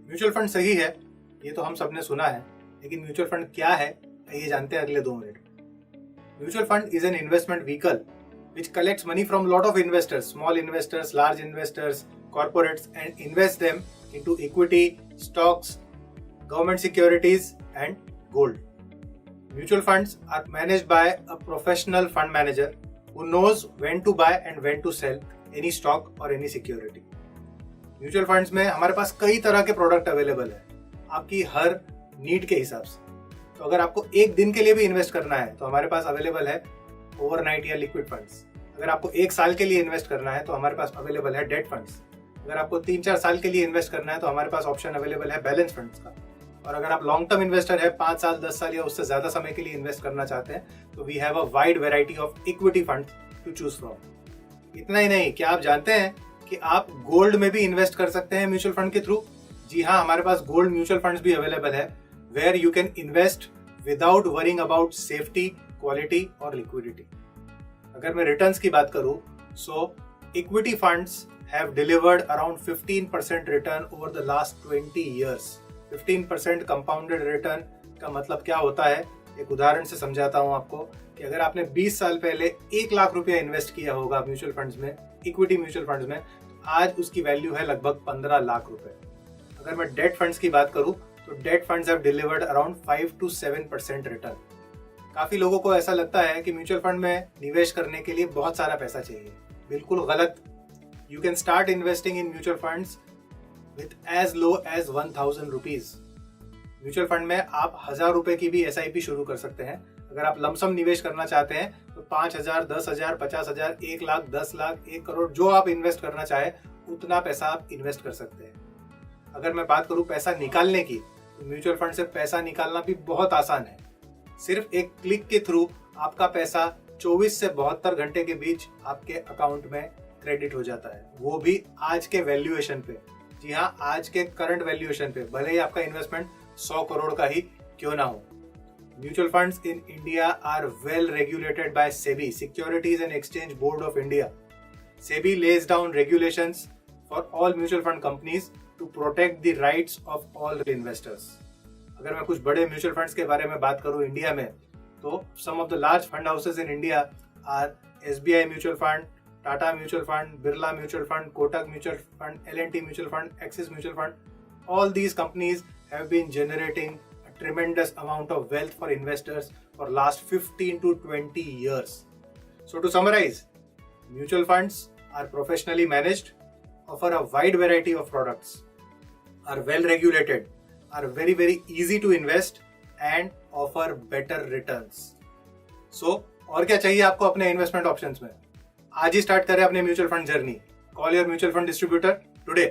Mutual fund सही है, ये तो हम सबने सुना है, लेकिन म्यूचुअल फंड क्या है ये जानते हैं अगले 2 मिनट में। Mutual fund is an investment vehicle which collects money from lot of investors, small investors, large investors, corporates, and invest them into equity, stocks, government securities, and gold. Mutual funds are managed by a professional fund manager who knows when to buy and when to sell any stock or any security. Mutual funds में हमारे पास कई तरह के product available है आपकी हर need के हिसाब से। तो अगर आपको एक दिन के लिए भी इन्वेस्ट करना है तो हमारे पास अवेलेबल है ओवरनाइट या लिक्विड फंड्स। अगर आपको 1 साल के लिए इन्वेस्ट करना है तो हमारे पास अवेलेबल है डेट फंड्स। अगर आपको 3-4 साल के लिए इन्वेस्ट करना है तो हमारे पास ऑप्शन अवेलेबल है बैलेंस फंड्स का। और अगर आप लॉन्ग टर्म इन्वेस्टर है, 5 साल 10 साल या उससे ज्यादा समय के लिए इन्वेस्ट करना चाहते हैं तो we have a wide variety of equity funds to choose from. इतना ही नहीं, क्या आप जानते हैं कि आप गोल्ड में भी इन्वेस्ट कर सकते हैं म्यूचुअल फंड के थ्रू? जी हाँ, हमारे पास गोल्ड म्यूचुअल फंड्स भी अवेलेबल है where you can invest without worrying about safety, quality और लिक्विडिटी। अगर मैं रिटर्न्स की बात करूं, so equity funds have delivered around 15% return over the last 20 years। 15% compounded return का मतलब क्या होता है, एक उदाहरण से समझाता हूं आपको कि अगर आपने 20 साल पहले 1 लाख रुपया इन्वेस्ट किया होगा म्यूचुअल फंड्स में, इक्विटी म्यूचुअल फंड्स में, तो आज उसकी वैल्यू है लगभग 15 लाख रुपए। अगर मैं डेट फंड्स की बात करूं तो date funds have delivered around 5 to 7% return. काफी लोगों को ऐसा लगता है कि म्यूचुअल फंड में निवेश करने के लिए बहुत सारा पैसा चाहिए। बिल्कुल गलत। You can start investing in mutual funds with as low as 1000 rupees. Mutual fund में आप 1000 रुपए की भी SIP शुरू कर सकते हैं। अगर आप लमसम निवेश करना चाहते हैं तो 5000, 10,000, 50,000, 1 लाख, 10 लाख, 1 करोड़, जो आप इन्वेस्ट करना चाहे उतना पैसा आप इन्वेस्ट कर सकते हैं। अगर मैं बात करूं पैसा निकालने की, तो म्यूचुअल फंड से पैसा निकालना भी बहुत आसान है। सिर्फ एक क्लिक के थ्रू आपका पैसा 24 से 72 घंटे के बीच आपके अकाउंट में क्रेडिट हो जाता है, वो भी आज के वैल्यूएशन पे। जी हाँ, आज के करंट वैल्यूएशन पे, भले ही आपका इन्वेस्टमेंट 100 करोड़ का ही क्यों ना हो। Mutual funds in India are well regulated by SEBI, securities and exchange board of India. SEBI lays down regulations for all mutual fund companies to protect the rights of all investors। अगर मैं कुछ बड़े म्यूचुअल फंड्स के बारे में बात करूं India में, तो some of the large fund houses in India are SBI mutual fund, Tata mutual fund, Birla mutual fund, Kotak mutual fund, L&T mutual fund, axis mutual fund. All these companies have been generating a tremendous amount of wealth for investors for last 15 to 20 years। So to summarize, mutual funds are professionally managed, offer a wide variety of products, are well regulated, are very easy to invest and offer better returns। So और क्या चाहिए आपको अपने investment options में? आज ही start करें अपने mutual fund journey. Call your mutual fund distributor today.